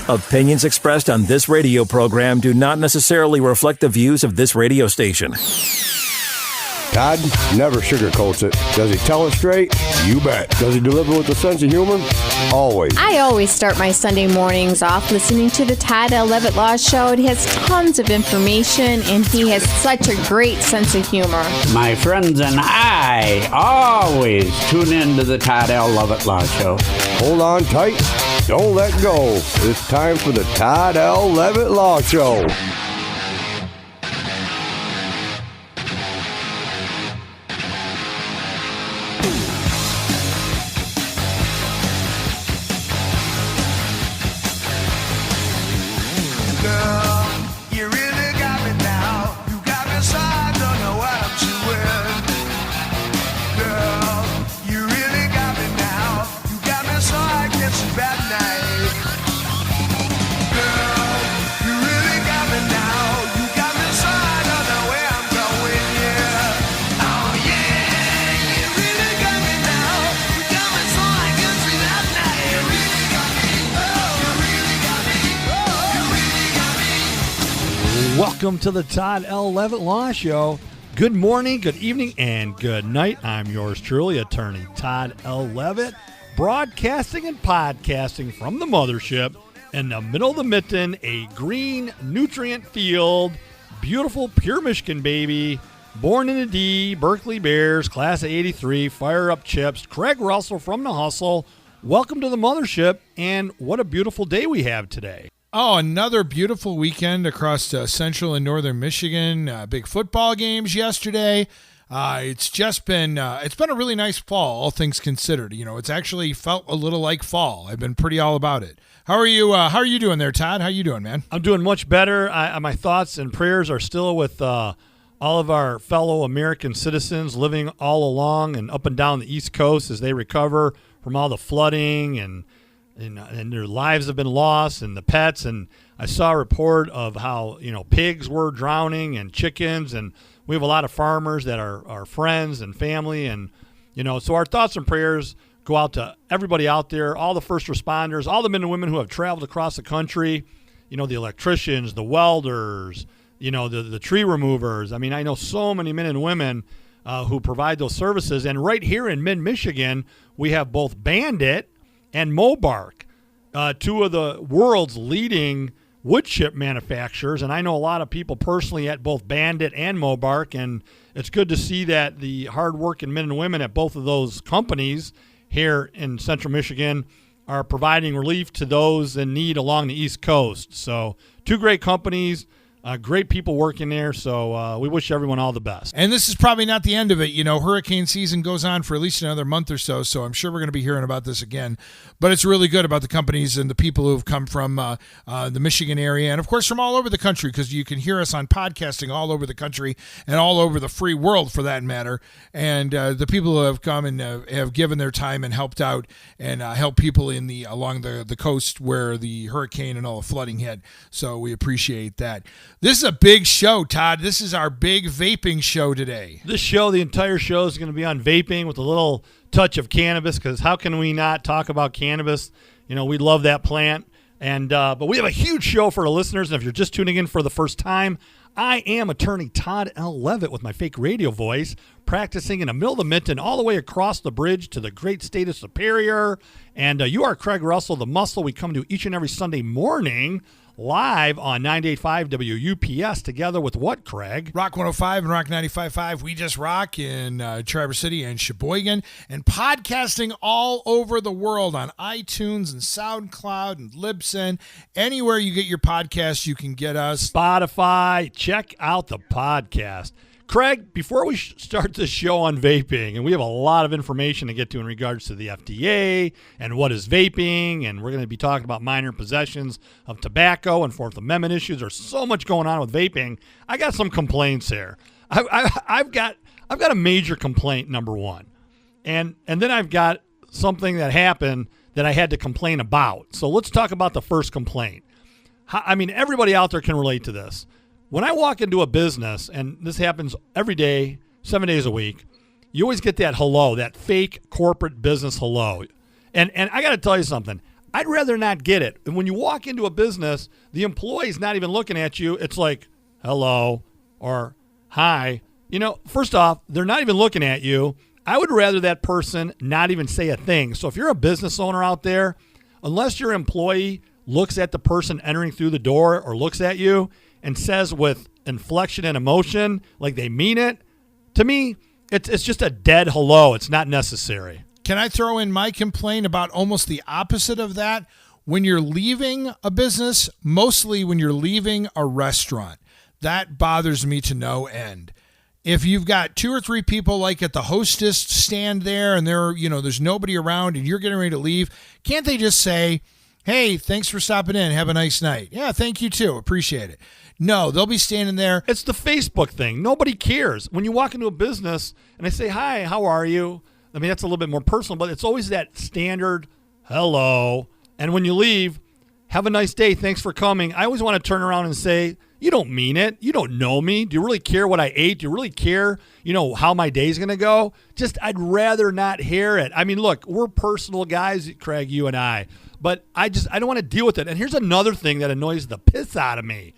Opinions expressed on this radio program do not necessarily reflect the views of this radio station. Todd never sugarcoats it. Does he tell it straight? You bet. Does he deliver with a sense of humor? Always. I always start my Sunday mornings off listening to the Todd L. Levitt Law Show. It has tons of information, and he has such a great sense of humor. My friends and I always tune in to the Todd L. Levitt Law Show. Hold on tight. Don't let go. It's time for the Todd L. Levitt Law Show. Welcome to the Todd L. Levitt Law Show. Good morning, good evening, and good night. I'm yours truly, attorney Todd L. Levitt, broadcasting and podcasting from the mothership in the middle of the mitten, a green nutrient field, beautiful pure Michigan baby, born in a D, Berkeley Bears, class of 83, fire up chips, Craig Russell from the hustle. Welcome to the mothership, and what a beautiful day we have today. Oh, another beautiful weekend across central and northern Michigan. Big football games yesterday. It's been a really nice fall, all things considered. You know, it's actually felt a little like fall. I've been pretty all about it. How are you? How are you doing there, Todd? How you doing, man? I'm doing much better. My thoughts and prayers are still with all of our fellow American citizens living all along and up and down the East Coast as they recover from all the flooding and their lives have been lost, and the pets. And I saw a report of how, pigs were drowning and chickens, and we have a lot of farmers that are our friends and family. And, so our thoughts and prayers go out to everybody out there, all the first responders, all the men and women who have traveled across the country, the electricians, the welders, the tree removers. I mean, I know so many men and women who provide those services. And right here in mid-Michigan, we have both Bandit and Mobark, two of the world's leading wood chip manufacturers. And I know a lot of people personally at both Bandit and Mobark, and it's good to see that the hard-working men and women at both of those companies here in central Michigan are providing relief to those in need along the East Coast. So two great companies. Great people working there, so we wish everyone all the best. And this is probably not the end of it. Hurricane season goes on for at least another month or so I'm sure we're going to be hearing about this again. But it's really good about the companies and the people who have come from the Michigan area and, of course, from all over the country, because you can hear us on podcasting all over the country and all over the free world, for that matter. And the people who have come and have given their time and helped out and helped people along the coast where the hurricane and all the flooding hit. So we appreciate that. This is a big show, Todd. This is our big vaping show today. This show, the entire show, is going to be on vaping with a little touch of cannabis, because how can we not talk about cannabis? We love that plant. And but we have a huge show for our listeners. And if you're just tuning in for the first time, I am attorney Todd L. Levitt with my fake radio voice, practicing in the middle of the mitten all the way across the bridge to the great state of Superior. And you are Craig Russell, the muscle. We come to each and every Sunday morning live on 98.5 WUPS together with what, Craig? Rock 105 and Rock 95.5. We just rock in Traverse City and Sheboygan, and podcasting all over the world on iTunes and SoundCloud and Libsyn. Anywhere you get your podcasts, you can get us. Spotify. Check out the podcast. Craig, before we start this show on vaping, and we have a lot of information to get to in regards to the FDA and what is vaping, and we're going to be talking about minor possessions of tobacco and Fourth Amendment issues. There's so much going on with vaping. I got some complaints here. I've got a major complaint, number one, and then I've got something that happened that I had to complain about. So let's talk about the first complaint. I mean, everybody out there can relate to this. When I walk into a business, and this happens every day, 7 days a week, you always get that hello, that fake corporate business hello. And I got to tell you something. I'd rather not get it. And when you walk into a business, the employee's not even looking at you. It's like, hello or hi. First off, they're not even looking at you. I would rather that person not even say a thing. So if you're a business owner out there, unless your employee looks at the person entering through the door or looks at you and says with inflection and emotion, like they mean it, to me, it's just a dead hello. It's not necessary. Can I throw in my complaint about almost the opposite of that? When you're leaving a business, mostly when you're leaving a restaurant, that bothers me to no end. If you've got 2 or 3 people like at the hostess stand there and there's nobody around and you're getting ready to leave, can't they just say, hey, thanks for stopping in. Have a nice night. Yeah, thank you too. Appreciate it. No, they'll be standing there. It's the Facebook thing. Nobody cares. When you walk into a business and they say, hi, how are you? I mean, that's a little bit more personal, but it's always that standard hello. And when you leave, have a nice day. Thanks for coming. I always want to turn around and say, you don't mean it. You don't know me. Do you really care what I ate? Do you really care, how my day's going to go? I'd rather not hear it. I mean, look, we're personal guys, Craig, you and I, but I don't want to deal with it. And here's another thing that annoys the piss out of me.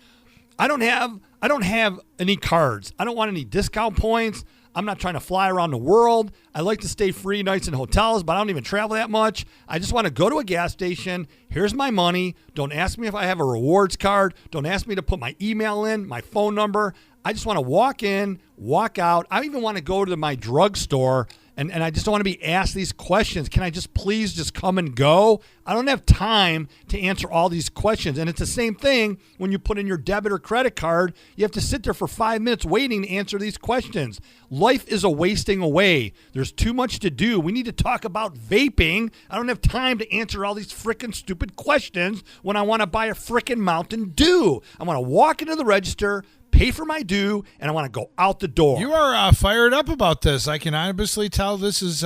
I don't have any cards. I don't want any discount points. I'm not trying to fly around the world. I like to stay free nights in hotels, but I don't even travel that much. I just want to go to a gas station. Here's my money. Don't ask me if I have a rewards card. Don't ask me to put my email in, my phone number. I just want to walk in, walk out. I even want to go to my drugstore, and I just don't want to be asked these questions. Can I please just come and go? I don't have time to answer all these questions. And it's the same thing when you put in your debit or credit card. You have to sit there for 5 minutes waiting to answer these questions. Life is a wasting away. There's too much to do. We need to talk about vaping. I don't have time to answer all these frickin' stupid questions when I want to buy a frickin' Mountain Dew. I want to walk into the register, pay for my due, and I want to go out the door. You are fired up about this. I can honestly tell this is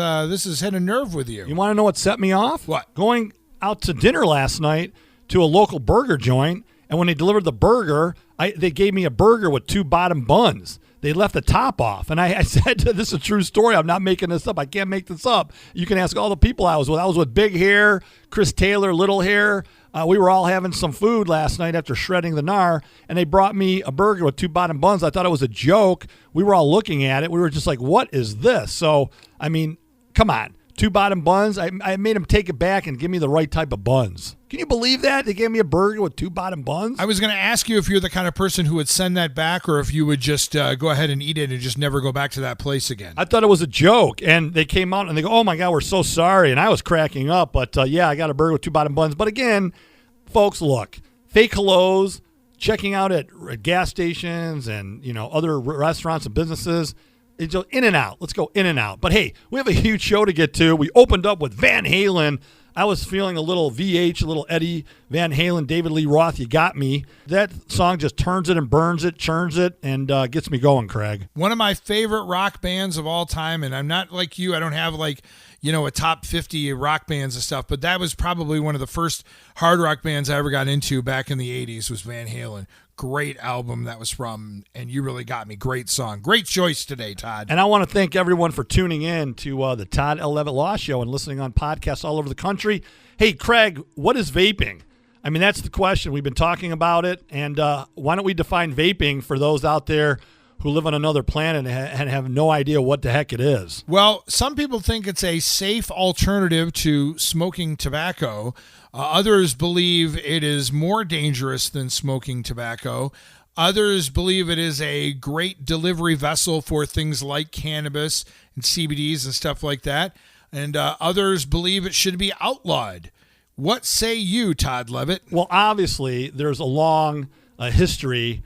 hit a nerve with you. You want to know what set me off? What? Going out to dinner last night to a local burger joint, and when they delivered the burger, they gave me a burger with 2 bottom buns. They left the top off, and I said, this is a true story. I'm not making this up. I can't make this up. You can ask all the people I was with. I was with Big Hair, Chris Taylor, Little Hair. We were all having some food last night after shredding the gnar, and they brought me a burger with 2 bottom buns. I thought it was a joke. We were all looking at it. We were just like, what is this? So, I mean, come on. 2 bottom buns. I made them take it back and give me the right type of buns. Can you believe that? They gave me a burger with 2 bottom buns? I was going to ask you if you're the kind of person who would send that back or if you would just go ahead and eat it and just never go back to that place again. I thought it was a joke, and they came out and they go, oh, my God, we're so sorry. And I was cracking up, but yeah, I got a burger with 2 bottom buns. But again, folks, look, fake hellos, checking out at gas stations and, other restaurants and businesses, it's just in and out. Let's go in and out. But, hey, we have a huge show to get to. We opened up with Van Halen. I was feeling a little VH, a little Eddie Van Halen, David Lee Roth, You Got Me. That song just turns it and burns it, churns it, and gets me going, Craig. One of my favorite rock bands of all time, and I'm not like you. I don't have a top 50 rock bands and stuff, but that was probably one of the first hard rock bands I ever got into back in the 80s was Van Halen. Great album that was from, and You Really Got Me. Great song. Great choice today, Todd. And I want to thank everyone for tuning in to the Todd L. Levitt Law Show and listening on podcasts all over the country. Hey, Craig, what is vaping? I mean, that's the question. We've been talking about it, and why don't we define vaping for those out there who live on another planet and have no idea what the heck it is? Well, some people think it's a safe alternative to smoking tobacco. Others believe it is more dangerous than smoking tobacco. Others believe it is a great delivery vessel for things like cannabis and CBDs and stuff like that. And others believe it should be outlawed. What say you, Todd Levitt? Well, obviously, there's a long history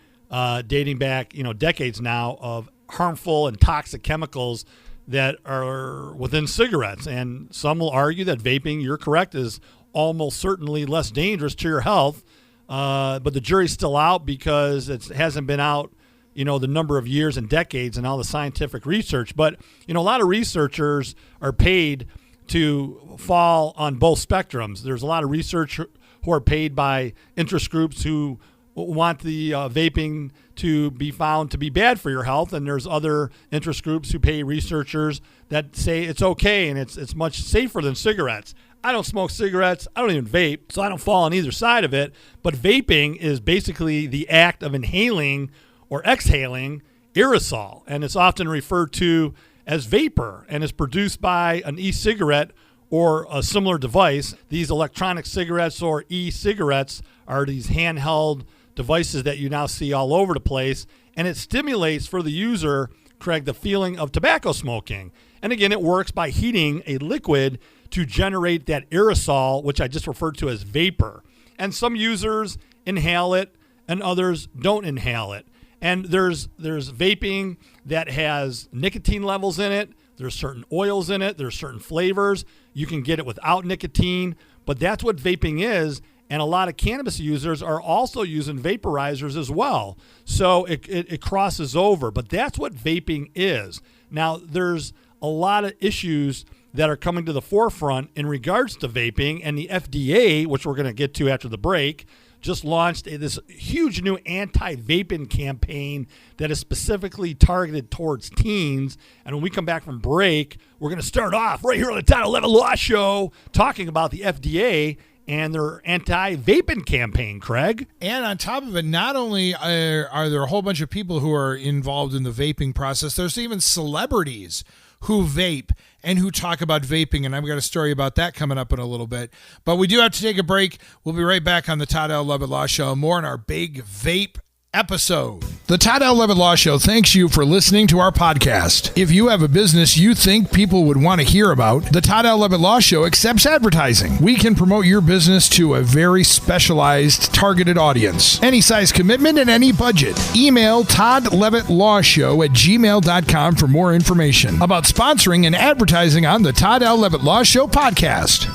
dating back, decades now of harmful and toxic chemicals that are within cigarettes. And some will argue that vaping, you're correct, is almost certainly less dangerous to your health. But the jury's still out because it hasn't been out, the number of years and decades and all the scientific research. But, a lot of researchers are paid to fall on both spectrums. There's a lot of research who are paid by interest groups who want the vaping to be found to be bad for your health, and there's other interest groups who pay researchers that say it's okay and it's much safer than cigarettes. I don't smoke cigarettes. I don't even vape, so I don't fall on either side of it. But vaping is basically the act of inhaling or exhaling aerosol, and it's often referred to as vapor, and it's produced by an e-cigarette or a similar device. These electronic cigarettes or e-cigarettes are these handheld devices that you now see all over the place, and it stimulates for the user, Craig, the feeling of tobacco smoking. And again, it works by heating a liquid to generate that aerosol, which I just referred to as vapor. And some users inhale it and others don't inhale it. And there's vaping that has nicotine levels in it. There's certain oils in it. There's certain flavors. You can get it without nicotine, but that's what vaping is. And a lot of cannabis users are also using vaporizers as well. So it crosses over, but that's what vaping is. Now, there's a lot of issues that are coming to the forefront in regards to vaping, and the FDA, which we're going to get to after the break, just launched this huge new anti-vaping campaign that is specifically targeted towards teens. And when we come back from break, we're going to start off right here on the Title 11 Law Show talking about the FDA and their anti-vaping campaign, Craig. And on top of it, not only are there a whole bunch of people who are involved in the vaping process, there's even celebrities who vape and who talk about vaping, and I've got a story about that coming up in a little bit. But we do have to take a break. We'll be right back on the Todd L. Levitt Law Show. More on our big vape episode. The Todd L. Levitt Law Show thanks you for listening to our podcast. If you have a business you think people would want to hear about, the Todd L. Levitt Law Show accepts advertising. We can promote your business to a very specialized, targeted audience. Any size commitment and any budget. Email toddlevittlawshow@gmail.com for more information about sponsoring and advertising on the Todd L. Levitt Law Show podcast.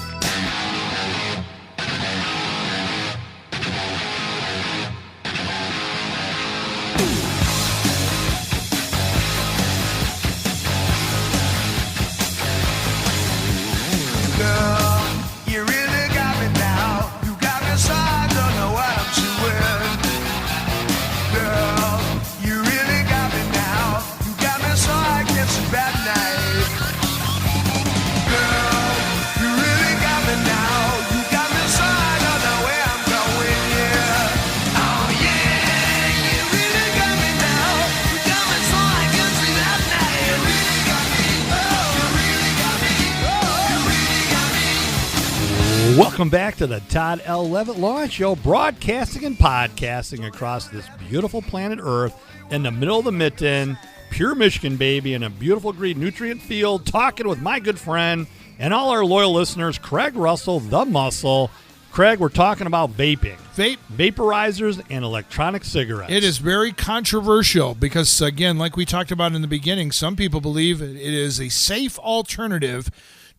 Welcome back to the Todd L. Levitt Law Show, broadcasting and podcasting across this beautiful planet Earth in the middle of the mitten, pure Michigan, baby, in a beautiful green nutrient field, talking with my good friend and all our loyal listeners, Craig Russell, the Muscle. Craig, we're talking about vaping. Vaporizers and electronic cigarettes. It is very controversial because, again, like we talked about in the beginning, some people believe it is a safe alternative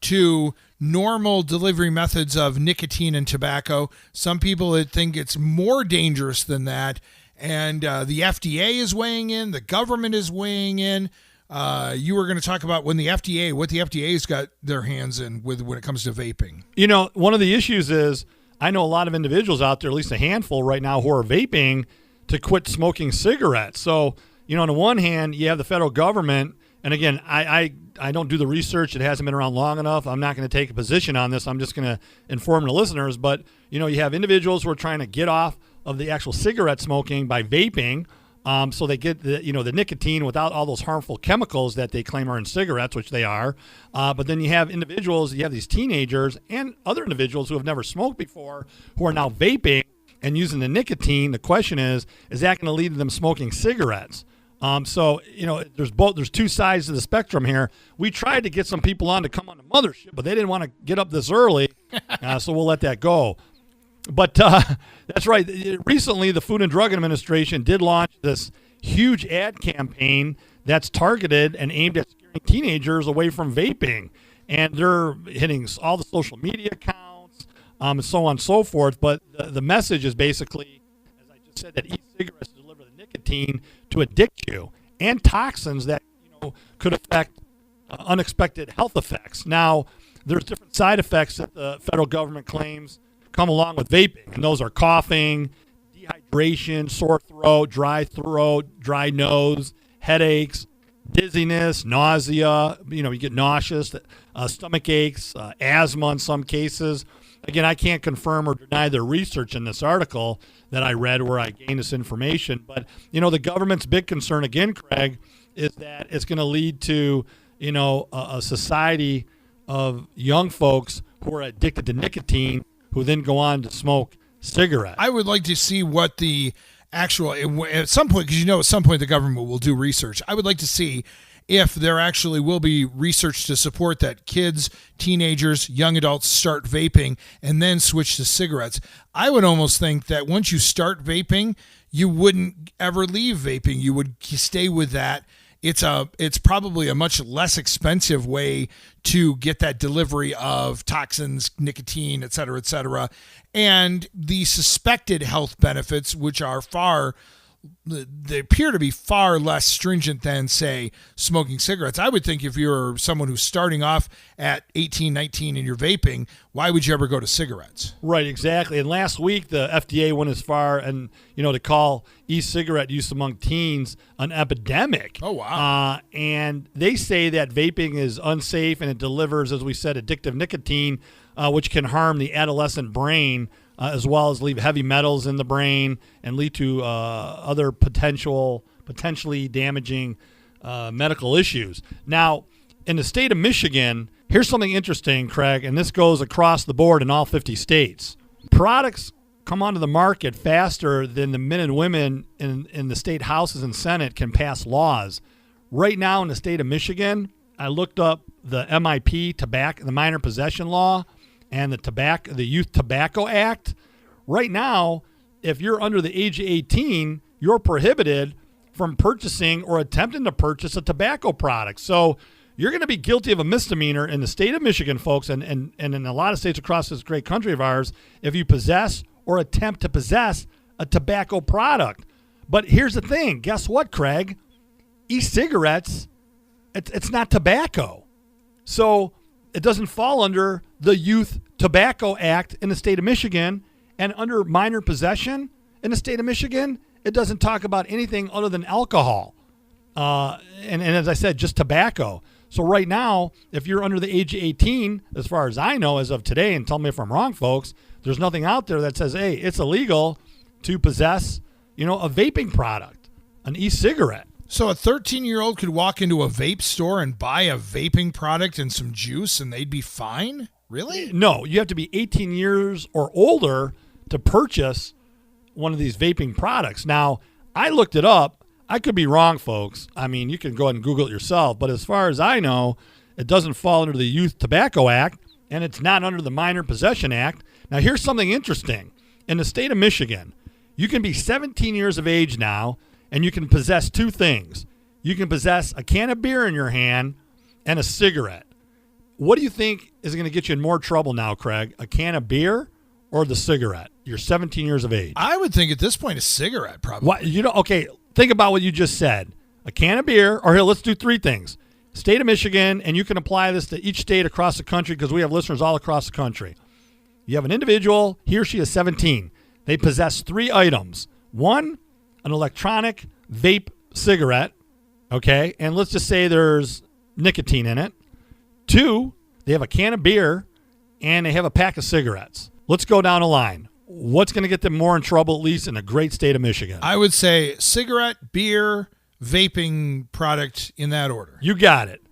to normal delivery methods of nicotine and tobacco. Some people think it's more dangerous than that. And the FDA is weighing in. The government is weighing in. You were going to talk about what the FDA's got their hands in with when it comes to vaping. You know, one of the issues is I know a lot of individuals out there, at least a handful right now, who are vaping to quit smoking cigarettes. So, you know, on the one hand, you have the federal government. And again, I don't do the research. It hasn't been around long enough. I'm not going to take a position on this. I'm just going to inform the listeners. But, you know, you have individuals who are trying to get off of the actual cigarette smoking by vaping. So they get the nicotine without all those harmful chemicals that they claim are in cigarettes, which they are. But then you have these teenagers and other individuals who have never smoked before who are now vaping and using the nicotine. The question is that going to lead to them smoking cigarettes? So, you know, there's two sides to the spectrum here. We tried to get some people on to come on the mothership, but they didn't want to get up this early. So we'll let that go. But that's right. Recently, the Food and Drug Administration did launch this huge ad campaign that's targeted and aimed at scaring teenagers away from vaping. And they're hitting all the social media accounts, and so on and so forth. But the message is basically, as I just said, that e-cigarettes deliver the nicotine to addict you and toxins that, you know, could affect unexpected health effects. Now, there's different side effects that the federal government claims come along with vaping, and those are coughing, dehydration, sore throat, dry nose, headaches, dizziness, nausea, you get nauseous, stomach aches, asthma in some cases. Again, I can't confirm or deny the research in this article that I read where I gained this information. But, the government's big concern, again, Craig, is that it's going to lead to, a society of young folks who are addicted to nicotine who then go on to smoke cigarettes. I would like to see what the actual, at some point, because at some point the government will do research. I would like to see if there actually will be research to support that kids, teenagers, young adults start vaping and then switch to cigarettes. I would almost think that once you start vaping, you wouldn't ever leave vaping. You would stay with that. It's probably a much less expensive way to get that delivery of toxins, nicotine, et cetera, and the suspected health benefits, which are they appear to be far less stringent than, say, smoking cigarettes. I would think if you're someone who's starting off at 18, 19 and you're vaping, why would you ever go to cigarettes? Right, exactly. And last week, the FDA went as far and, to call e-cigarette use among teens an epidemic. Oh, wow. And they say that vaping is unsafe and it delivers, as we said, addictive nicotine, which can harm the adolescent brain, as well as leave heavy metals in the brain and lead to other potentially damaging medical issues. Now, in the state of Michigan, here's something interesting, Craig, and this goes across the board in all 50 states. Products come onto the market faster than the men and women in the state houses and Senate can pass laws. Right now in the state of Michigan, I looked up the MIP, the minor possession law, and the Youth Tobacco Act. Right now, if you're under the age of 18, you're prohibited from purchasing or attempting to purchase a tobacco product. So you're going to be guilty of a misdemeanor in the state of Michigan, folks, and in a lot of states across this great country of ours, if you possess or attempt to possess a tobacco product. But here's the thing. Guess what, Craig? E-cigarettes, it's not tobacco. So it doesn't fall under the Youth Tobacco Act in the state of Michigan, and under minor possession in the state of Michigan, it doesn't talk about anything other than alcohol. And as I said, just tobacco. So right now, if you're under the age of 18, as far as I know, as of today, and tell me if I'm wrong, folks, there's nothing out there that says, hey, it's illegal to possess, a vaping product, an e-cigarette. So a 13-year-old could walk into a vape store and buy a vaping product and some juice and they'd be fine? Really? No, you have to be 18 years or older to purchase one of these vaping products. Now, I looked it up. I could be wrong, folks. I mean, you can go ahead and Google it yourself. But as far as I know, it doesn't fall under the Youth Tobacco Act, and it's not under the Minor Possession Act. Now, here's something interesting. In the state of Michigan, you can be 17 years of age now, and you can possess two things. You can possess a can of beer in your hand and a cigarette. What do you think is going to get you in more trouble now, Craig? A can of beer or the cigarette? You're 17 years of age. I would think at this point a cigarette probably. What, okay, think about what you just said. A can of beer, or here, let's do three things. State of Michigan, and you can apply this to each state across the country because we have listeners all across the country. You have an individual, he or she is 17. They possess three items. One, an electronic vape cigarette, okay? And let's just say there's nicotine in it. Two, they have a can of beer, and they have a pack of cigarettes. Let's go down a line. What's going to get them more in trouble, at least in the great state of Michigan? I would say cigarette, beer, vaping product in that order. You got it.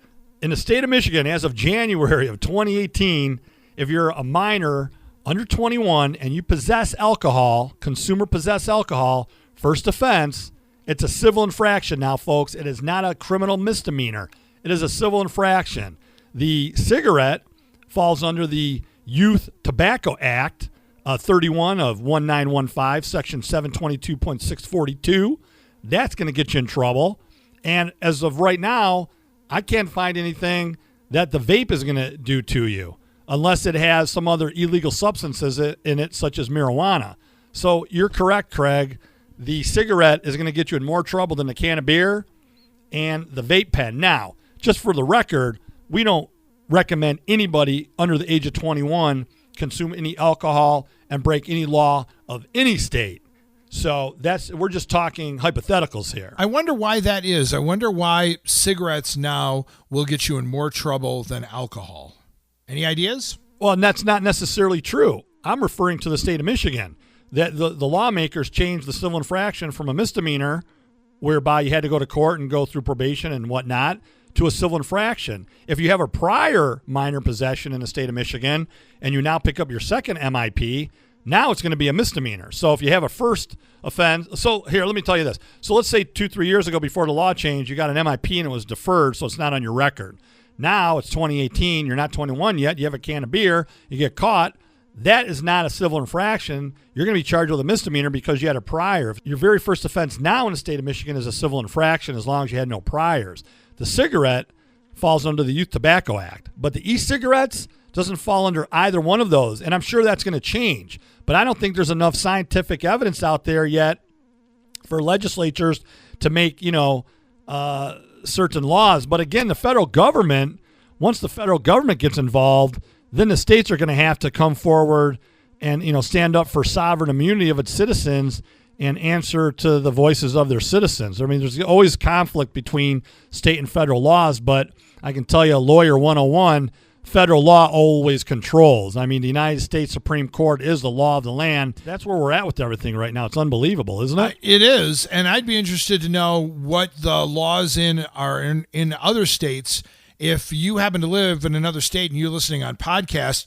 In the state of Michigan, as of January of 2018, if you're a minor under 21 and you possess alcohol, consumer possess alcohol, first offense, it's a civil infraction now, folks. It is not a criminal misdemeanor. It is a civil infraction. The cigarette falls under the Youth Tobacco Act, 31 of 1915, Section 722.642. That's going to get you in trouble. And as of right now, I can't find anything that the vape is going to do to you unless it has some other illegal substances in it, such as marijuana. So you're correct, Craig. The cigarette is going to get you in more trouble than the can of beer and the vape pen. Now, just for the record, we don't recommend anybody under the age of 21 consume any alcohol and break any law of any state. So we're just talking hypotheticals here. I wonder why that is. I wonder why cigarettes now will get you in more trouble than alcohol. Any ideas? Well, and that's not necessarily true. I'm referring to the state of Michigan. That the lawmakers changed the civil infraction from a misdemeanor, whereby you had to go to court and go through probation and whatnot, to a civil infraction. If you have a prior minor possession in the state of Michigan and you now pick up your second MIP, now it's going to be a misdemeanor. So if you have a first offense, so here, let me tell you this. So let's say 2-3 years ago before the law changed, you got an MIP and it was deferred, so it's not on your record. Now it's 2018, you're not 21 yet, you have a can of beer, you get caught. That is not a civil infraction. You're going to be charged with a misdemeanor because you had a prior. Your very first offense now in the state of Michigan is a civil infraction as long as you had no priors. The cigarette falls under the Youth Tobacco Act, but the e-cigarettes doesn't fall under either one of those, and I'm sure that's going to change. But I don't think there's enough scientific evidence out there yet for legislatures to make, certain laws. But again, the federal government, once the federal government gets involved, then the states are going to have to come forward and, stand up for sovereign immunity of its citizens and answer to the voices of their citizens. I mean, there's always conflict between state and federal laws, but I can tell you, Lawyer 101, federal law always controls. I mean, the United States Supreme Court is the law of the land. That's where we're at with everything right now. It's unbelievable, isn't it? It is, and I'd be interested to know what the laws are in other states. If you happen to live in another state and you're listening on podcast,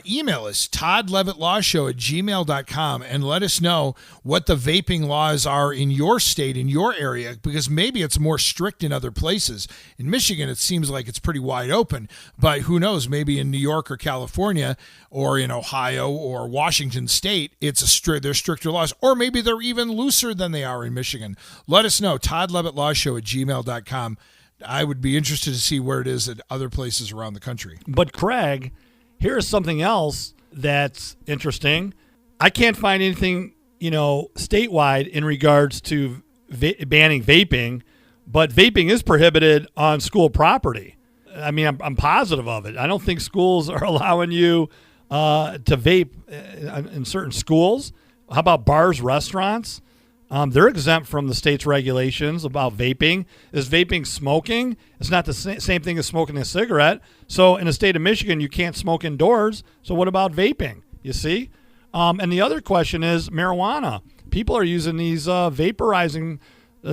email us, toddlevittlawshow@gmail.com, and let us know what the vaping laws are in your state, in your area, because maybe it's more strict in other places. In Michigan, it seems like it's pretty wide open, but who knows, maybe in New York or California or in Ohio or Washington State, there's stricter laws, or maybe they're even looser than they are in Michigan. Let us know, toddlevittlawshow@gmail.com. I would be interested to see where it is at other places around the country. But Craig, here's something else that's interesting. I can't find anything, statewide in regards to banning vaping, but vaping is prohibited on school property. I mean, I'm positive of it. I don't think schools are allowing you to vape in certain schools. How about bars, restaurants? They're exempt from the state's regulations about vaping. Is vaping smoking? It's not the same thing as smoking a cigarette. So in the state of Michigan, you can't smoke indoors. So what about vaping? You see? And the other question is marijuana. People are using these vaporizing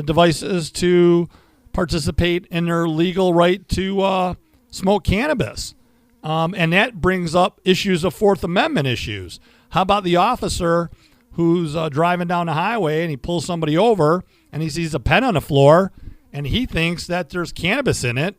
devices to participate in their legal right to smoke cannabis. And that brings up issues of Fourth Amendment issues. How about the officer who's driving down the highway and he pulls somebody over and he sees a pen on the floor and he thinks that there's cannabis in it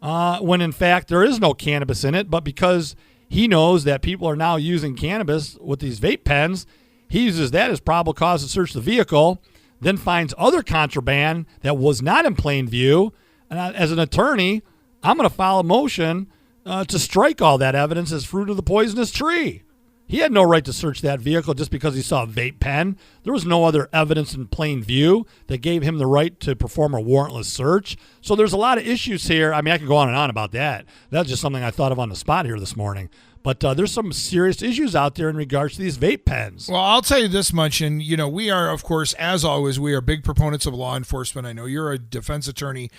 when in fact there is no cannabis in it, but because he knows that people are now using cannabis with these vape pens, he uses that as probable cause to search the vehicle, then finds other contraband that was not in plain view. And as an attorney, I'm going to file a motion to strike all that evidence as fruit of the poisonous tree. He had no right to search that vehicle just because he saw a vape pen. There was no other evidence in plain view that gave him the right to perform a warrantless search. So there's a lot of issues here. I mean, I could go on and on about that. That's just something I thought of on the spot here this morning. But there's some serious issues out there in regards to these vape pens. Well, I'll tell you this much, and, we are, of course, as always, we are big proponents of law enforcement. I know you're a defense attorney,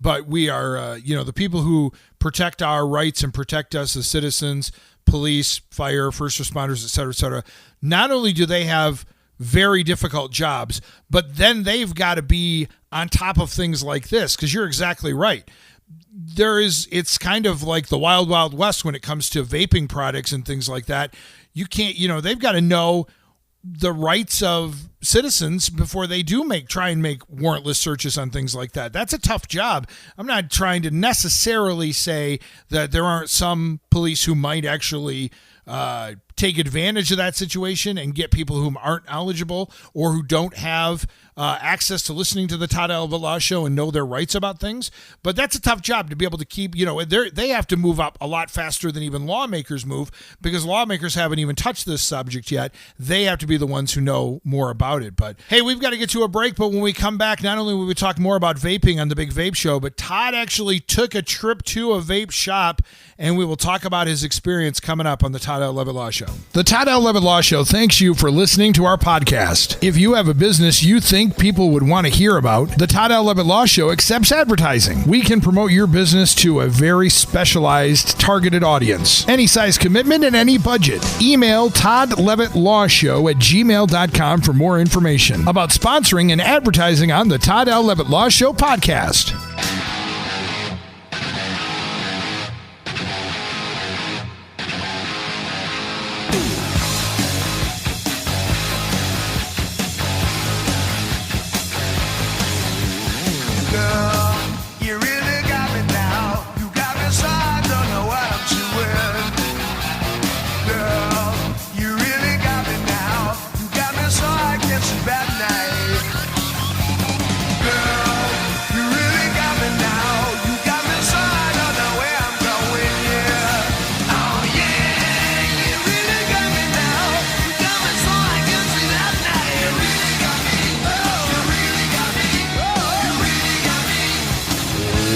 but we are, the people who protect our rights and protect us as citizens, police, fire, first responders, et cetera, not only do they have very difficult jobs, but then they've got to be on top of things like this, because you're exactly right. It's kind of like the wild, wild west when it comes to vaping products and things like that. You can't, they've got to know the rights of citizens before they do try and make warrantless searches on things like that. That's a tough job. I'm not trying to necessarily say that there aren't some police who might actually take advantage of that situation and get people who aren't eligible or who don't have access to listening to the Todd Levitt Law Show and know their rights about things. But that's a tough job to be able to keep, they have to move up a lot faster than even lawmakers move, because lawmakers haven't even touched this subject yet. They have to be the ones who know more about it. But hey, we've got to get to a break. But when we come back, not only will we talk more about vaping on the Big Vape Show, but Todd actually took a trip to a vape shop, and we will talk about his experience coming up on the Todd Levitt Law Show. Show. The Todd L. Levitt Law Show thanks you for listening to our podcast. If you have a business you think people would want to hear about, the Todd L. Levitt Law Show accepts advertising. We can promote your business to a very specialized, targeted audience. Any size commitment and any budget. Email toddlevittlawshow@gmail.com for more information about sponsoring and advertising on the Todd L. Levitt Law Show podcast.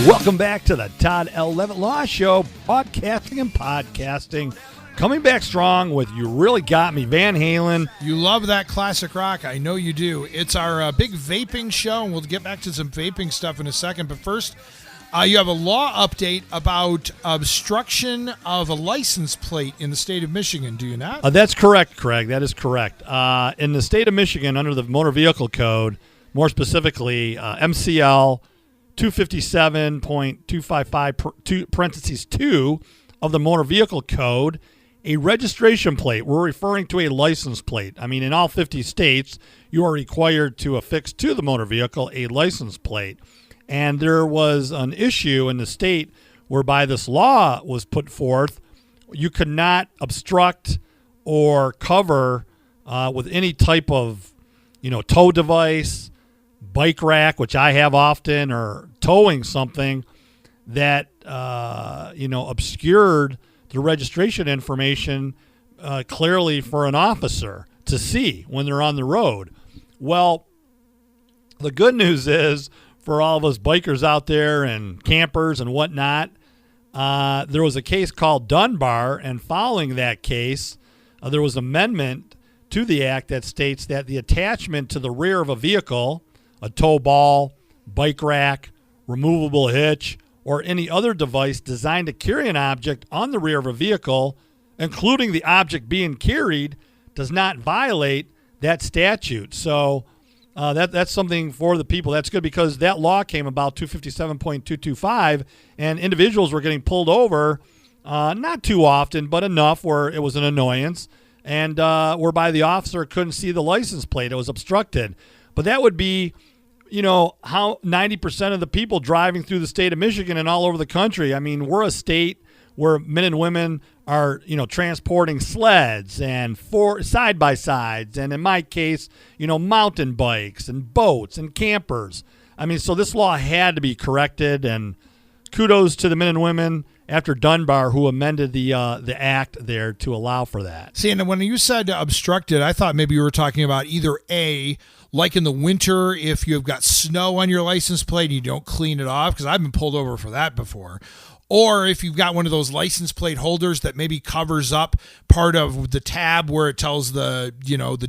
Welcome back to the Todd L. Levitt Law Show, broadcasting and podcasting. Coming back strong with You Really Got Me, Van Halen. You love that classic rock. I know you do. It's our big vaping show, and we'll get back to some vaping stuff in a second. But first, you have a law update about obstruction of a license plate in the state of Michigan, do you not? That's correct, Craig. That is correct. In the state of Michigan, under the Motor Vehicle Code, more specifically MCL 257.255 parentheses 2 of the Motor Vehicle Code, a registration plate, we're referring to a license plate. I mean, in all 50 states, you are required to affix to the motor vehicle a license plate. And there was an issue in the state whereby this law was put forth. You could not obstruct or cover with any type of, tow device, bike rack, which I have often, or towing something that, obscured the registration information clearly for an officer to see when they're on the road. Well, the good news is for all of us bikers out there and campers and whatnot, there was a case called Dunbar, and following that case, there was an amendment to the act that states that the attachment to the rear of a vehicle, a tow ball, bike rack, removable hitch, or any other device designed to carry an object on the rear of a vehicle, including the object being carried, does not violate that statute. So that's something for the people. That's good because that law came about 257.225, and individuals were getting pulled over, not too often, but enough where it was an annoyance, and whereby the officer couldn't see the license plate. It was obstructed. But that would be, how 90% of the people driving through the state of Michigan and all over the country. I mean, we're a state where men and women are, transporting sleds and side-by-sides, and in my case, mountain bikes and boats and campers. I mean, so this law had to be corrected, and kudos to the men and women after Dunbar who amended the act there to allow for that. See, and when you said obstructed, I thought maybe you were talking about either like in the winter, if you've got snow on your license plate and you don't clean it off, because I've been pulled over for that before. Or if you've got one of those license plate holders that maybe covers up part of the tab where it tells the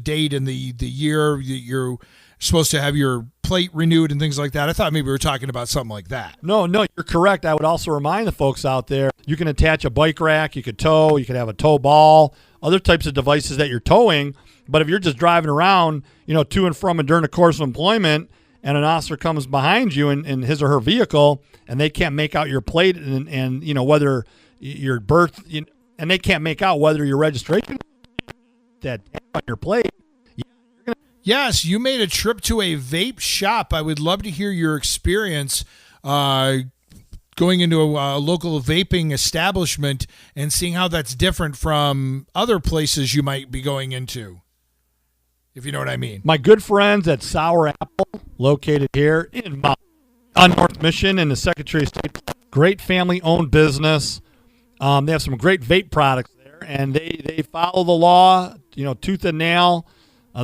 date and the year that you're supposed to have your plate renewed and things like that. I thought maybe we were talking about something like that. No, you're correct. I would also remind the folks out there, you can attach a bike rack, you could tow, you could have a tow ball, other types of devices that you're towing. But if you're just driving around, to and from and during the course of employment, and an officer comes behind you in his or her vehicle, and they can't make out your plate and whether your birth, and they can't make out whether your registration that on your plate. Yes, you made a trip to a vape shop. I would love to hear your experience going into a local vaping establishment and seeing how that's different from other places you might be going into, if you know what I mean. My good friends at Sour Apple, located here on North Mission in the Secretary of State, great family-owned business. They have some great vape products there, and they follow the law, tooth and nail.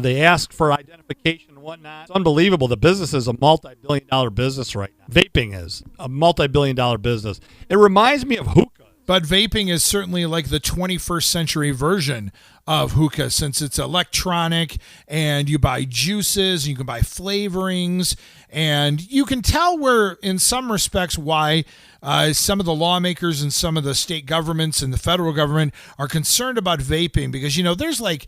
They ask for identification and whatnot. It's unbelievable. The business is a multi-billion-dollar business right now. Vaping is a multi-billion-dollar business. It reminds me of hookah. But vaping is certainly like the 21st century version of hookah, since it's electronic and you buy juices, and you can buy flavorings, and you can tell where, in some respects, why some of the lawmakers and some of the state governments and the federal government are concerned about vaping, because, there's like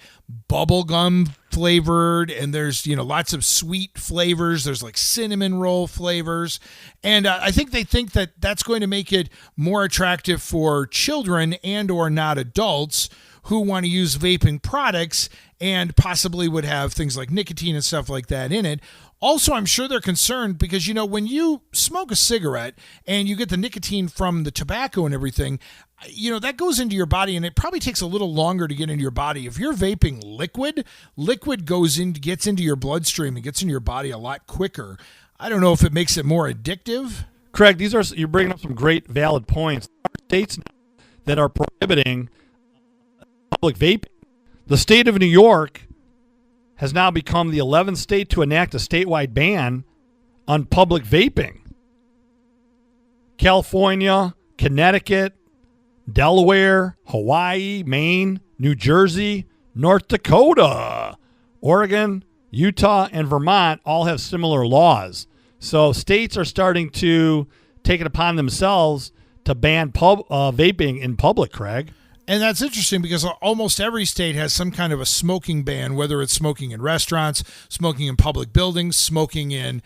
bubblegum flavored, and there's, lots of sweet flavors. There's like cinnamon roll flavors. And I think they think that that's going to make it more attractive for children and or not adults who want to use vaping products and possibly would have things like nicotine and stuff like that in it. Also, I'm sure they're concerned because, when you smoke a cigarette and you get the nicotine from the tobacco and everything, that goes into your body, and it probably takes a little longer to get into your body. If you're vaping liquid gets into your bloodstream and gets into your body a lot quicker. I don't know if it makes it more addictive. Craig, you're bringing up some great valid points. There are states that are prohibiting public vaping. The state of New York has now become the 11th state to enact a statewide ban on public vaping. California, Connecticut, Delaware, Hawaii, Maine, New Jersey, North Dakota, Oregon, Utah, and Vermont all have similar laws. So states are starting to take it upon themselves to ban vaping in public, Craig. And that's interesting because almost every state has some kind of a smoking ban, whether it's smoking in restaurants, smoking in public buildings, smoking in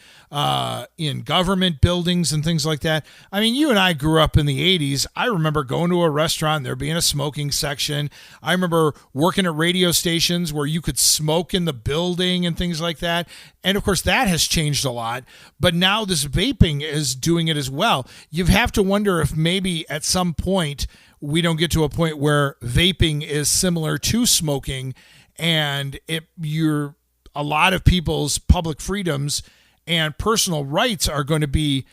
government buildings and things like that. I mean, you and I grew up in the 80s. I remember going to a restaurant, there being a smoking section. I remember working at radio stations where you could smoke in the building and things like that. And, of course, that has changed a lot. But now this vaping is doing it as well. You have to wonder if maybe at some point we don't get to a point where vaping is similar to smoking, and a lot of people's public freedoms and personal rights are going to be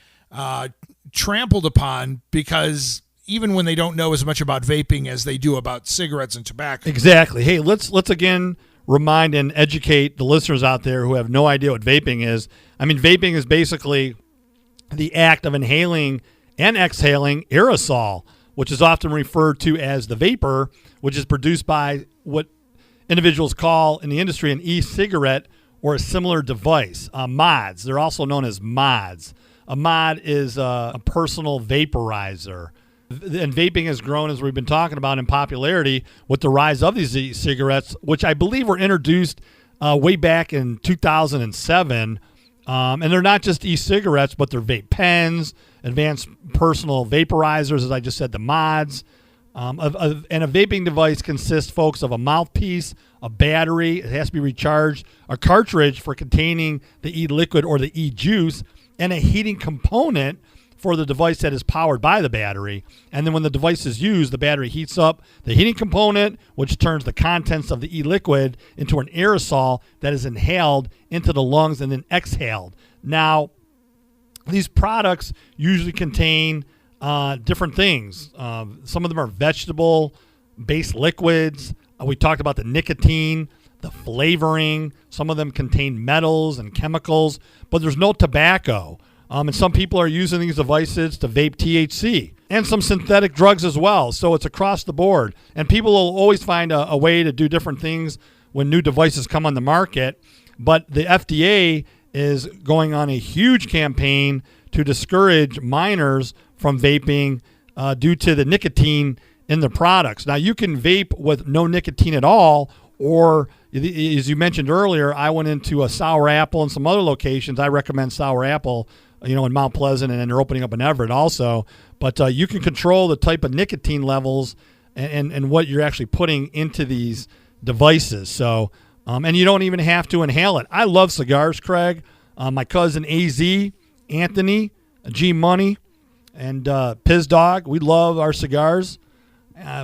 trampled upon, because even when they don't know as much about vaping as they do about cigarettes and tobacco. Exactly. Hey, let's again remind and educate the listeners out there who have no idea what vaping is. I mean, vaping is basically the act of inhaling and exhaling aerosol, which is often referred to as the vapor, which is produced by what individuals call in the industry an e-cigarette or a similar device, mods. They're also known as mods. A mod is a personal vaporizer. And vaping has grown, as we've been talking about, in popularity with the rise of these e-cigarettes, which I believe were introduced way back in 2007. And they're not just e-cigarettes, but they're vape pens, advanced personal vaporizers, as I just said, the mods. And a vaping device consists, folks, of a mouthpiece, a battery, it has to be recharged, a cartridge for containing the e-liquid or the e-juice, and a heating component for the device that is powered by the battery. And then when the device is used, the battery heats up the heating component, which turns the contents of the e-liquid into an aerosol that is inhaled into the lungs and then exhaled. Now, these products usually contain different things. Some of them are vegetable-based liquids. We talked about the nicotine, the flavoring. Some of them contain metals and chemicals, but there's no tobacco. And some people are using these devices to vape THC and some synthetic drugs as well. So it's across the board. And people will always find a way to do different things when new devices come on the market. But the FDA is going on a huge campaign to discourage minors from vaping due to the nicotine in the products. Now, you can vape with no nicotine at all, or as you mentioned earlier, I went into a Sour Apple and some other locations. I recommend Sour Apple, in Mount Pleasant, and then they're opening up in Everett also. But you can control the type of nicotine levels and what you're actually putting into these devices. So, and you don't even have to inhale it. I love cigars, Craig. My cousin AZ, Anthony, G Money, and Piz Dog, we love our cigars.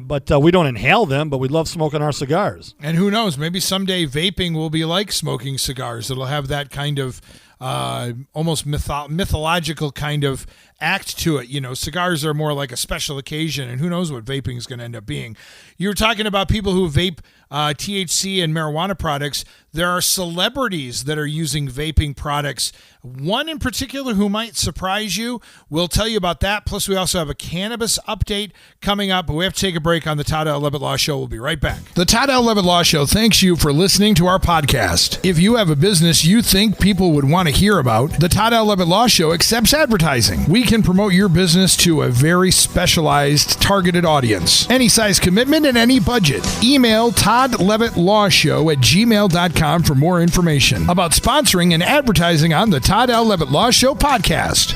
But we don't inhale them, but we love smoking our cigars. And who knows, maybe someday vaping will be like smoking cigars. It'll have that kind of almost mythological kind of act to it. Cigars are more like a special occasion, and who knows what vaping is going to end up being. You were talking about people who vape THC and marijuana products. There are celebrities that are using vaping products. One in particular who might surprise you. We'll tell you about that. Plus, we also have a cannabis update coming up, but we have to take a break on the Todd L. Levitt Law Show. We'll be right back. The Todd L. Levitt Law Show thanks you for listening to our podcast. If you have a business you think people would want to hear about, the Todd L. Levitt Law Show accepts advertising. We can promote your business to a very specialized, targeted audience. Any size commitment and any budget. Email toddlevittlawshow@gmail.com for more information about sponsoring and advertising on the Todd L. Levitt Law Show podcast.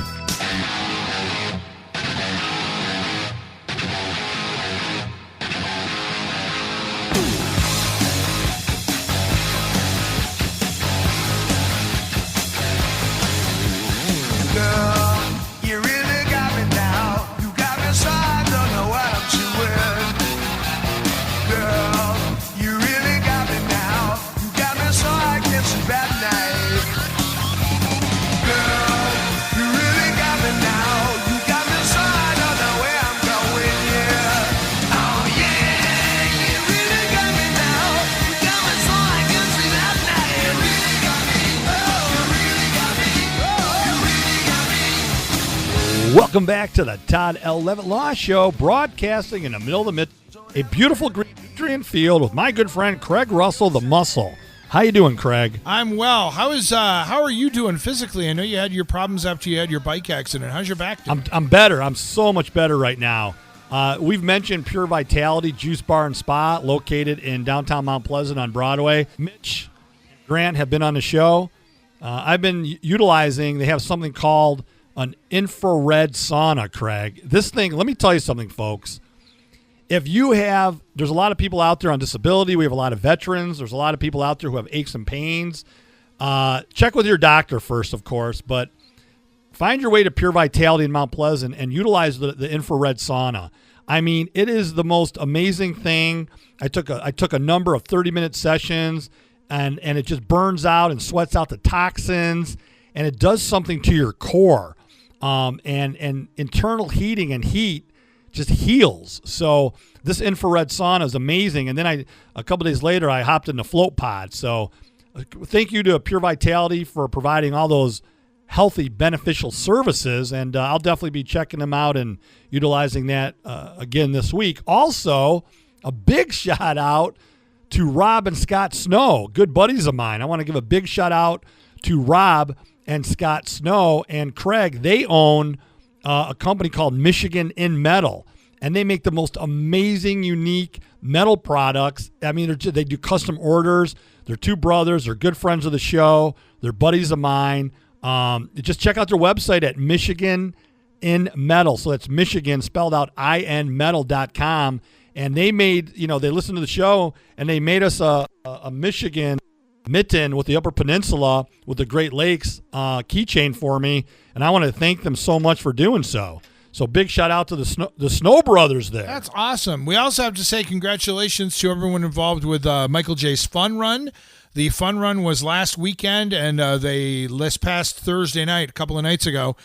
Welcome back to the Todd L. Levitt Law Show, broadcasting in the middle of a beautiful green field with my good friend Craig Russell, the Muscle. How you doing, Craig? I'm well. How are you doing physically? I know you had your problems after you had your bike accident. How's your back doing? I'm better. I'm so much better right now. We've mentioned Pure Vitality Juice Bar and Spa, located in downtown Mount Pleasant on Broadway. Mitch and Grant have been on the show. I've been utilizing, they have something called an infrared sauna, Craig. This thing, let me tell you something, folks. There's a lot of people out there on disability. We have a lot of veterans. There's a lot of people out there who have aches and pains. Check with your doctor first, of course, but find your way to Pure Vitality in Mount Pleasant and utilize the infrared sauna. I mean, it is the most amazing thing. I took a number of 30-minute sessions, and it just burns out and sweats out the toxins, and it does something to your core. And internal heating and heat just heals. So this infrared sauna is amazing. And then a couple days later, I hopped in the float pod. So thank you to Pure Vitality for providing all those healthy, beneficial services. And I'll definitely be checking them out and utilizing that again this week. Also, a big shout out to Rob and Scott Snow, good buddies of mine. I want to give a big shout out to Rob and Scott Snow and Craig. They own a company called Michigan in Metal, and they make the most amazing, unique metal products. I mean, they do custom orders. They're two brothers. They're good friends of the show. They're buddies of mine. Just check out their website at Michigan in Metal. So that's Michigan spelled out IN metal.com. And they made, they listened to the show, and they made us a Michigan mitten with the Upper Peninsula with the Great Lakes keychain for me, and I want to thank them so much for doing so. So big shout out to the Snow Brothers there. That's awesome. We also have to say congratulations to everyone involved with Michael J's Fun Run. The Fun Run was last weekend, and they, this past Thursday night, a couple of nights ago,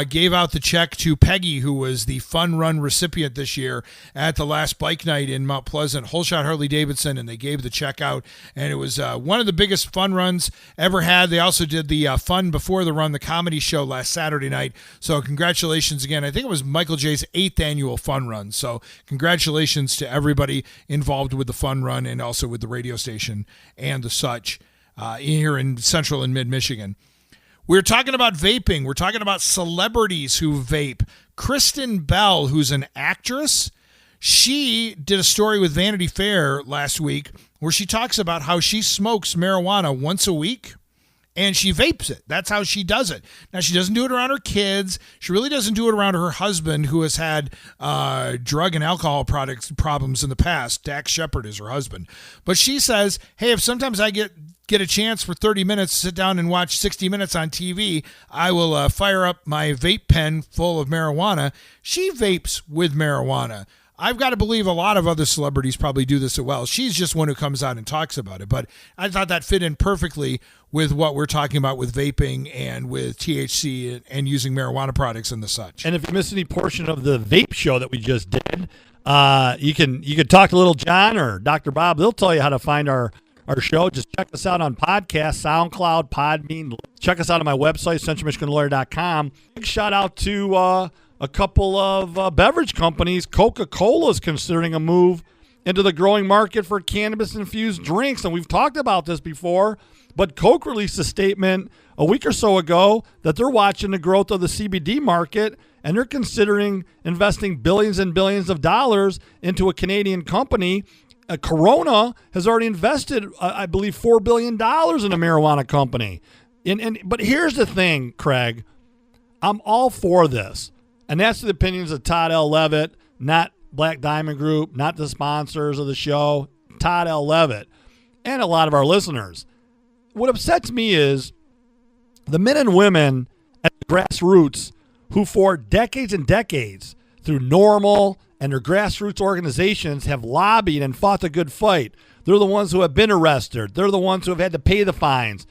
gave out the check to Peggy, who was the Fun Run recipient this year at the last bike night in Mount Pleasant, Holshot Harley-Davidson, and they gave the check out, and it was one of the biggest fun runs ever had. They also did the Fun Before the Run, the comedy show last Saturday night, so congratulations again. I think it was Michael J's 8th annual Fun Run, so congratulations to everybody involved with the Fun Run and also with the radio station and the such here in Central and Mid-Michigan. We're talking about vaping. We're talking about celebrities who vape. Kristen Bell, who's an actress, she did a story with Vanity Fair last week where she talks about how she smokes marijuana once a week and she vapes it. That's how she does it. Now, she doesn't do it around her kids. She really doesn't do it around her husband, who has had drug and alcohol problems in the past. Dax Shepard is her husband. But she says, hey, if sometimes I get a chance for 30 minutes to sit down and watch 60 Minutes on TV, I will fire up my vape pen full of marijuana. She vapes with marijuana. I've got to believe a lot of other celebrities probably do this as well. She's just one who comes out and talks about it. But I thought that fit in perfectly with what we're talking about with vaping and with THC and using marijuana products and the such. And if you missed any portion of the vape show that we just did, you can talk to Little John or Dr. Bob. They'll tell you how to find our show. Just check us out on podcast, SoundCloud, Podbean. Check us out on my website, centralmichiganlawyer.com. Big shout out to a couple of beverage companies. Coca-Cola is considering a move into the growing market for cannabis-infused drinks, and we've talked about this before, but Coke released a statement a week or so ago that they're watching the growth of the CBD market, and they're considering investing billions and billions of dollars into a Canadian company. Corona has already invested, I believe, $4 billion in a marijuana company. But here's the thing, Craig. I'm all for this. And that's the opinions of Todd L. Levitt, not Black Diamond Group, not the sponsors of the show, Todd L. Levitt, and a lot of our listeners. What upsets me is the men and women at the grassroots who for decades and decades through NORML and their grassroots organizations have lobbied and fought the good fight. They're the ones who have been arrested. They're the ones who have had to pay the fines,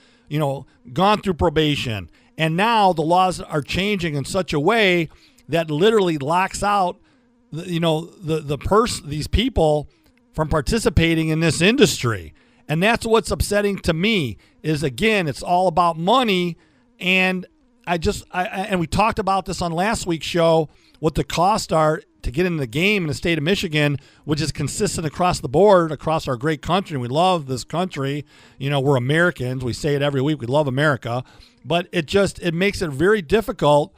gone through probation. And now the laws are changing in such a way that literally locks out, these people from participating in this industry. And that's what's upsetting to me is, again, it's all about money. And and we talked about this on last week's show, what the costs are to get in the game in the state of Michigan, which is consistent across the board, across our great country. We love this country. We're Americans. We say it every week. We love America. But it makes it very difficult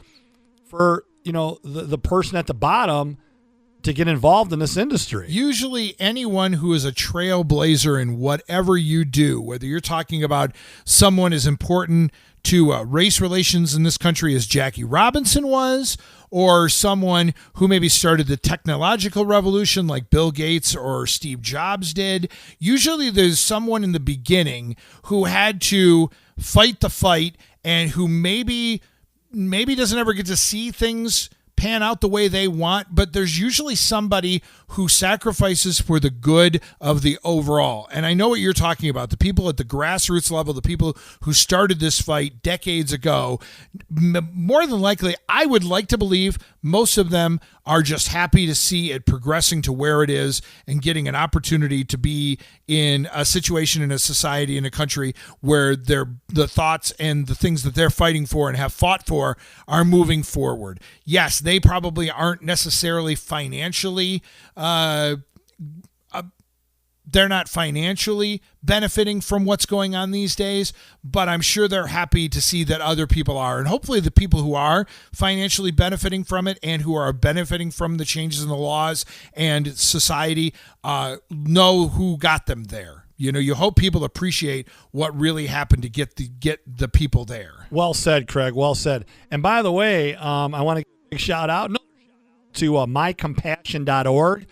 for, the person at the bottom to get involved in this industry. Usually anyone who is a trailblazer in whatever you do, whether you're talking about someone as important to race relations in this country as Jackie Robinson was, or someone who maybe started the technological revolution like Bill Gates or Steve Jobs did. Usually there's someone in the beginning who had to fight the fight and who maybe doesn't ever get to see things pan out the way they want, but there's usually somebody who sacrifices for the good of the overall. And I know what you're talking about, the people at the grassroots level, the people who started this fight decades ago. More than likely, I would like to believe most of them are just happy to see it progressing to where it is and getting an opportunity to be in a situation in a society, in a country where the thoughts and the things that they're fighting for and have fought for are moving forward. Yes, they probably aren't necessarily financially they're not financially benefiting from what's going on these days, but I'm sure they're happy to see that other people are. And hopefully the people who are financially benefiting from it and who are benefiting from the changes in the laws and society know who got them there. You hope people appreciate what really happened to get the people there. Well said, Craig. Well said. And by the way, I want to give a big shout out to mycompassion.org.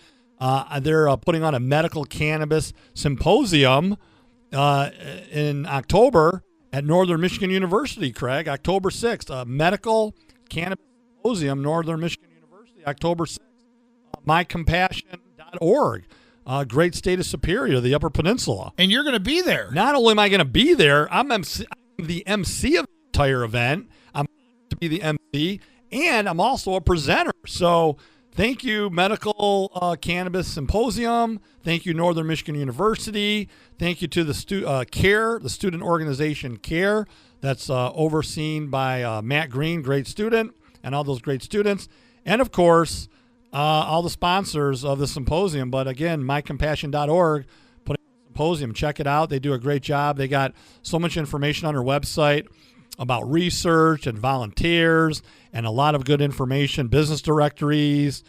They're putting on a medical cannabis symposium in October at Northern Michigan University, Craig, October 6th. Medical cannabis symposium, Northern Michigan University, October 6th. mycompassion.org. Great state of Superior, the Upper Peninsula. And you're going to be there. Not only am I going to be there, I'm the MC of the entire event. I'm to be the MC, and I'm also a presenter. So thank you, Medical Cannabis Symposium. Thank you, Northern Michigan University. Thank you to the student organization CARE, that's overseen by Matt Green, great student, and all those great students. And, of course, all the sponsors of the symposium. But, again, mycompassion.org, putting on the symposium. Check it out. They do a great job. They got so much information on their website about research and volunteers and a lot of good information, business directories,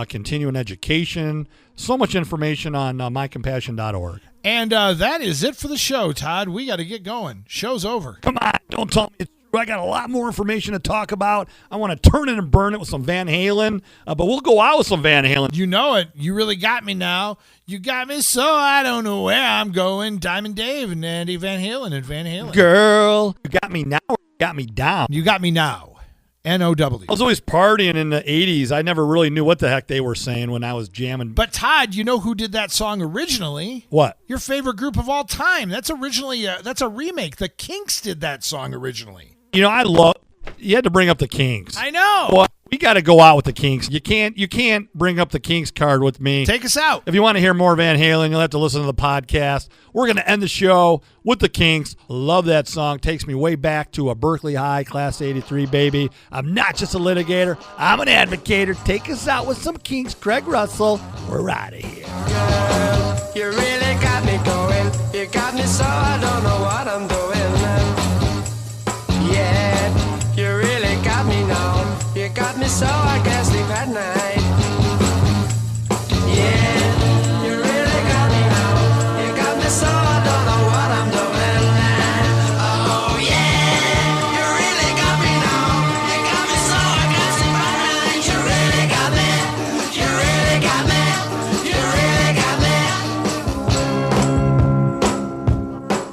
continuing education, so much information on mycompassion.org. And that is it for the show, Todd. We got to get going. Show's over. Come on, don't tell me it's true. I got a lot more information to talk about. I want to turn it and burn it with some Van Halen, but we'll go out with some Van Halen. You know it. You really got me now. You got me so I don't know where I'm going. Diamond Dave and Andy Van Halen and Van Halen. Girl, you got me now or you got me down? You got me now. N-O-W. I was always partying in the 80s. I never really knew what the heck they were saying when I was jamming. But Todd, you know who did that song originally? What? Your favorite group of all time. That's originally that's a remake. The Kinks did that song originally. You had to bring up the Kinks. I know. Well, we got to go out with the Kinks. You can't bring up the Kinks card with me. Take us out. If you want to hear more Van Halen, you'll have to listen to the podcast. We're going to end the show with the Kinks. Love that song. Takes me way back to a Berkeley High, Class 83, baby. I'm not just a litigator. I'm an advocator. Take us out with some Kinks. Craig Russell. We're out of here. Girl, you really got me going. You got me so I don't know what I'm doing. Yeah, you really got me now. You got me so I can't sleep at night. Yeah, you really got me now. You got me so I don't know what I'm doing. Oh yeah, you really got me now. You got me so I can't sleep at night. You really got me. You really got me. You really got me.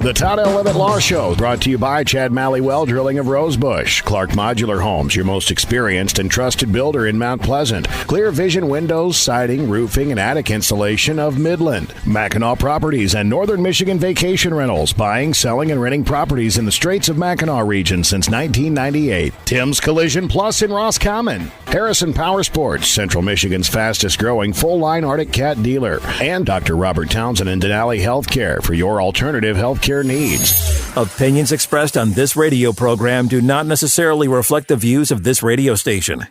The Todd L. Levitt Law Show, brought to you by Chad Mallywell Drilling of Rosebush, Clark Modular Homes, your most experienced and trusted builder in Mount Pleasant, Clear Vision Windows, Siding, Roofing, and Attic Installation of Midland, Mackinac Properties and Northern Michigan Vacation Rentals, buying, selling, and renting properties in the Straits of Mackinac region since 1998, Tim's Collision Plus in Roscommon, Harrison Power Sports, Central Michigan's fastest growing full-line Arctic Cat dealer, and Dr. Robert Townsend and Denali Healthcare for your alternative healthcare needs. Opinions expressed on this radio program do not necessarily reflect the views of this radio station.